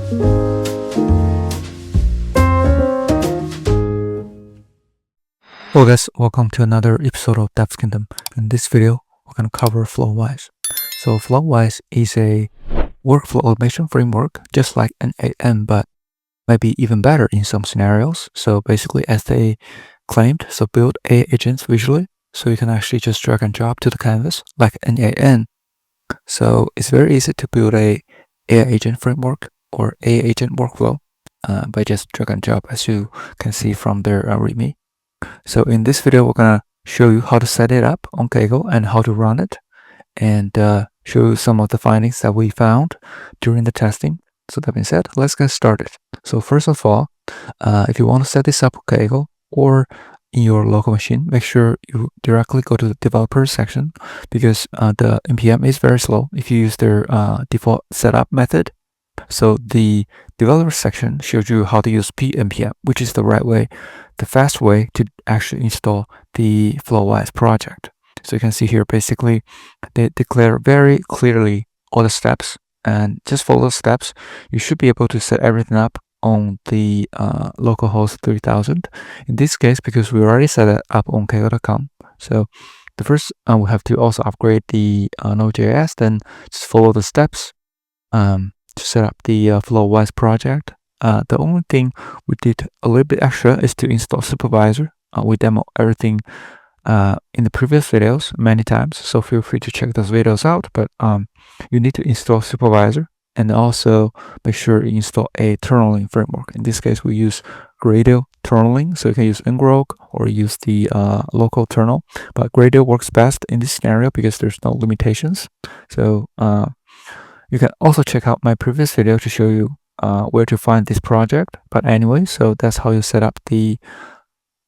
Hello guys, welcome to another episode of Dev's Kingdom. In this video, we're going to cover Flowise. So Flowise is a workflow automation framework, just like an AM, but maybe even better in some scenarios. So basically, as they claimed, so build AI agents visually, so you can actually just drag and drop to the canvas like an AM. So it's very easy to build a AI agent framework or AI agent workflow by just drag and drop, as you can see from their README. So in this video, we're gonna show you how to set it up on Kaggle and how to run it, and show you some of the findings that we found during the testing. So that being said, let's get started. So first of all, if you want to set this up on Kaggle or in your local machine, make sure you directly go to the developer section, because the npm is very slow if you use their default setup method. So the developer section shows you how to use pnpm, which is the right way, the fast way to actually install the Flowise project. So you can see here, basically, they declare very clearly all the steps, and just follow those steps. You should be able to set everything up on the localhost 3000. In this case, because we already set it up on kaggle.com. So the first, we have to also upgrade the Node.js, then just follow the steps to set up the Flowise project. The only thing we did a little bit extra is to install supervisor. We demo everything in the previous videos many times, so feel free to check those videos out. But you need to install supervisor, and also make sure you install a tunneling framework. In this case, we use Gradle tunneling, so you can use ngrok or use the local tunnel. But Gradle works best in this scenario because there's no limitations. So you can also check out my previous video to show you where to find this project. But anyway, so that's how you set up the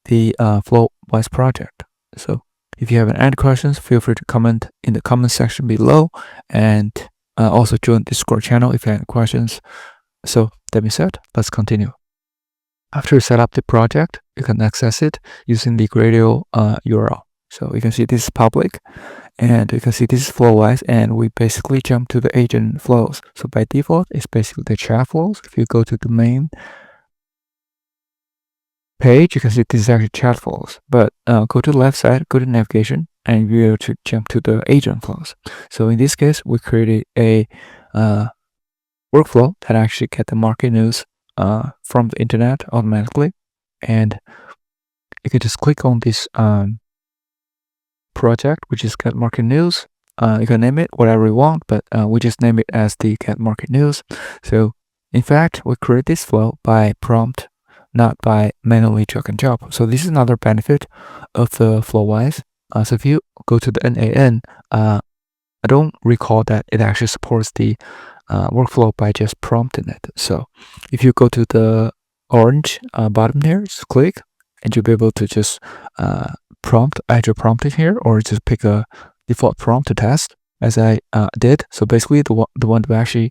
Flowise project. So if you have any questions, feel free to comment in the comment section below, and also join the Discord channel if you have any questions. So that being said, let's continue. After you set up the project, you can access it using the Gradle URL. So you can see this is public, and you can see this is Flowise, and we basically jump to the agent flows. So by default, it's basically the chat flows. If you go to the main page, you can see this is actually chat flows. But go to the left side, go to navigation, and you'll be able to jump to the agent flows. So in this case, we created a workflow that actually get the market news from the internet automatically. And you can just click on this project, which is get market news. You can name it whatever you want, but we just name it as the get market news. So in fact, we create this flow by prompt, not by manually drag and drop. So this is another benefit of the Flowise. So if you go to the NAN, I don't recall that it actually supports the workflow by just prompting it. So if you go to the orange bottom here, just click, and you'll be able to just prompt, add your prompt in here, or just pick a default prompt to test, as I did. So basically, the one we actually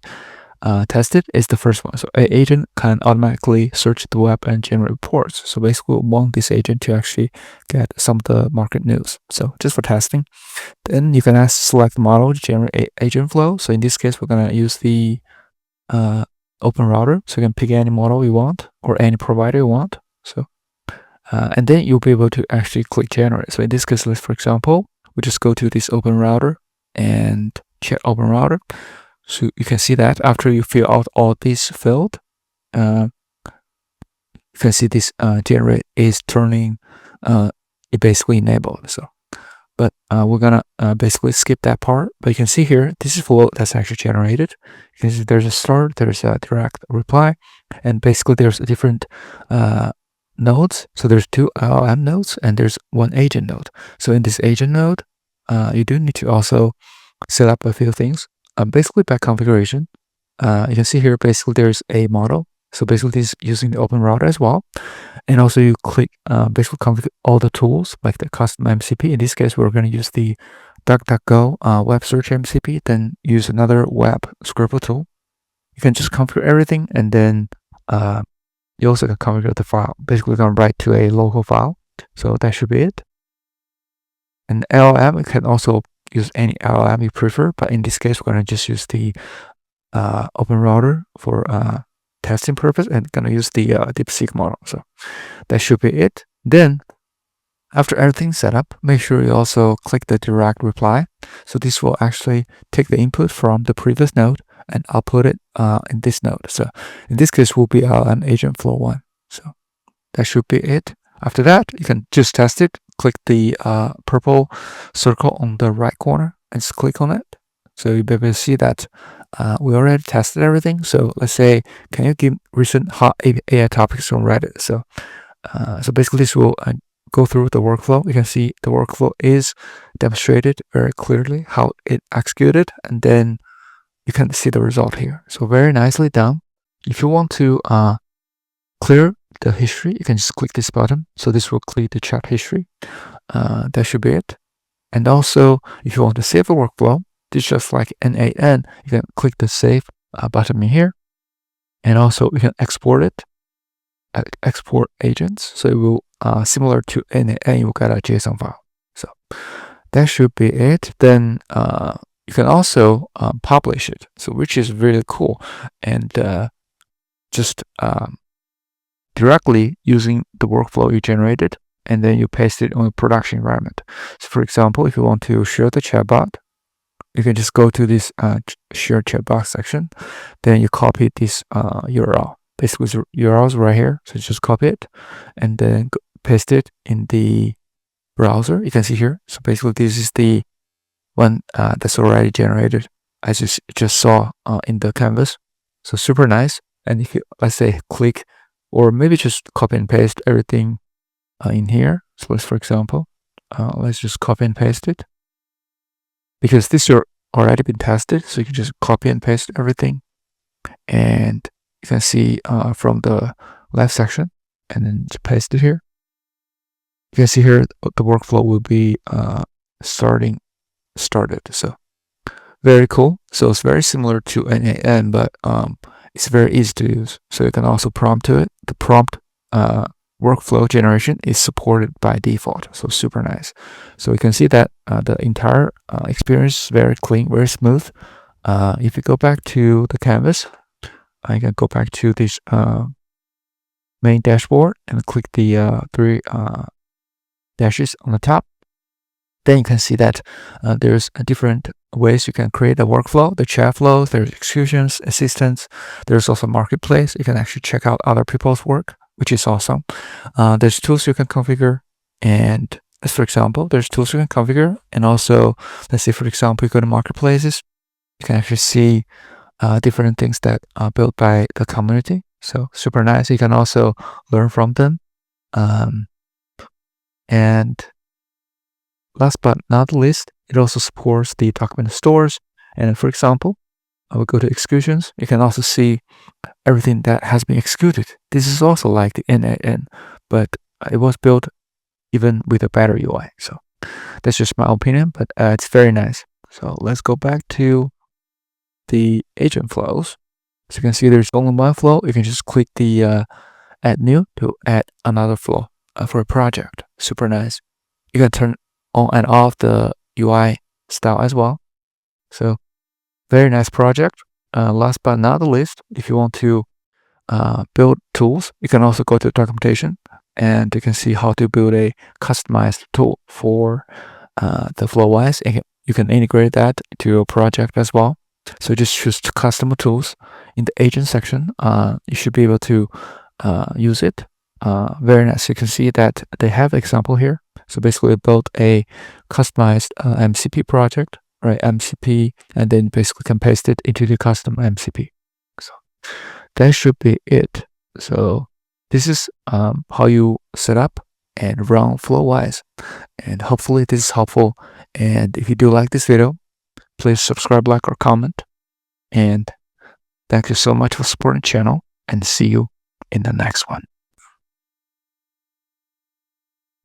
tested is the first one. So an agent can automatically search the web and generate reports. So basically, we want this agent to actually get some of the market news. So just for testing. Then you can select model to generate agent flow. So in this case, we're gonna use the open router. So you can pick any model you want or any provider you want. So and then you'll be able to actually click generate. So in this case, let's, for example, we just go to this open router and check open router. So you can see that after you fill out all this field, you can see this generate is turning it basically enabled. So, but we're gonna basically skip that part. But you can see here, this is flow that's actually generated. You can see there's a start, there's a direct reply, and basically there's a different nodes. So there's 2 LLM nodes and there's 1 agent node. So in this agent node, you do need to also set up a few things. Basically by configuration, you can see here, basically there's a model. So basically this is using the open router as well. And also you click basically configure all the tools like the custom MCP. In this case, we're going to use the DuckDuckGo web search MCP, then use another web scribble tool. You can just configure everything, and then you also can configure the file. Basically, you can write to a local file. So that should be it. And LLM, you can also use any LLM you prefer, but in this case, we're going to just use the open router for testing purpose and gonna use the DeepSeek model. So that should be it. Then after everything's set up, make sure you also click the direct reply. So this will actually take the input from the previous node and output it in this node. So in this case, will be an agent flow 1. So that should be it. After that, you can just test it. Click the purple circle on the right corner and just click on it. So you'll be able to see that we already tested everything. So let's say, can you give recent hot AI topics on Reddit? So basically this will go through the workflow. You can see the workflow is demonstrated very clearly how it executed, and then you can see the result here. So very nicely done. If you want to clear the history, you can just click this button. So this will clear the chat history. That should be it. And also, if you want to save a workflow, it's just like NaN. You can click the save button in here, and also you can export it. Export agents. So it will similar to NaN, you will get a JSON file. So that should be it. Then you can also publish it, so which is really cool, and just directly using the workflow you generated, and then you paste it on a production environment. So for example, if you want to share the chatbot, you can just go to this share chatbot section, then you copy this URL. Basically, the URL is right here, so just copy it and then paste it in the browser. You can see here. So basically, this is the one that's already generated, as you just saw in the canvas. So super nice. And if you, let's say, click, or maybe just copy and paste everything in here. So let's, for example, let's just copy and paste it, because this is already been tested. So you can just copy and paste everything, and you can see from the left section, and then just paste it here. You can see here the workflow will be started. So very cool. So it's very similar to NaN, but it's very easy to use. So you can also prompt to it. The prompt workflow generation is supported by default. So super nice. So you can see that the entire experience is very clean, very smooth. If you go back to the canvas, I can go back to this main dashboard and click the 3 dashes on the top. Then you can see that there's different ways you can create a workflow. The chat flows, there's executions, assistants. There's also marketplace. You can actually check out other people's work, which is awesome. There's tools you can configure, and for example, there's tools you can configure, and also, let's say, for example, you go to marketplaces, you can actually see different things that are built by the community. So super nice. You can also learn from them. And last but not least, it also supports the document stores. And for example, I will go to executions. You can also see everything that has been executed. This is also like the NaN, but it was built even with a better UI. So that's just my opinion, but it's very nice. So let's go back to the agent flows. So you can see there's only one flow. You can just click the add new to add another flow for a project. Super nice. You can turn on and off the UI style as well. So very nice project. Last but not the least, if you want to build tools, you can also go to documentation, and you can see how to build a customized tool for the Flowise, and you can integrate that to your project as well. So just choose custom tools in the agent section. You should be able to use it. Very nice. You can see that they have example here. So basically, I built a customized MCP project, right? MCP, and then basically can paste it into the custom MCP. So that should be it. So this is how you set up and run Flowise, and hopefully this is helpful. And if you do like this video, please subscribe, like, or comment. And thank you so much for supporting the channel, and see you in the next one.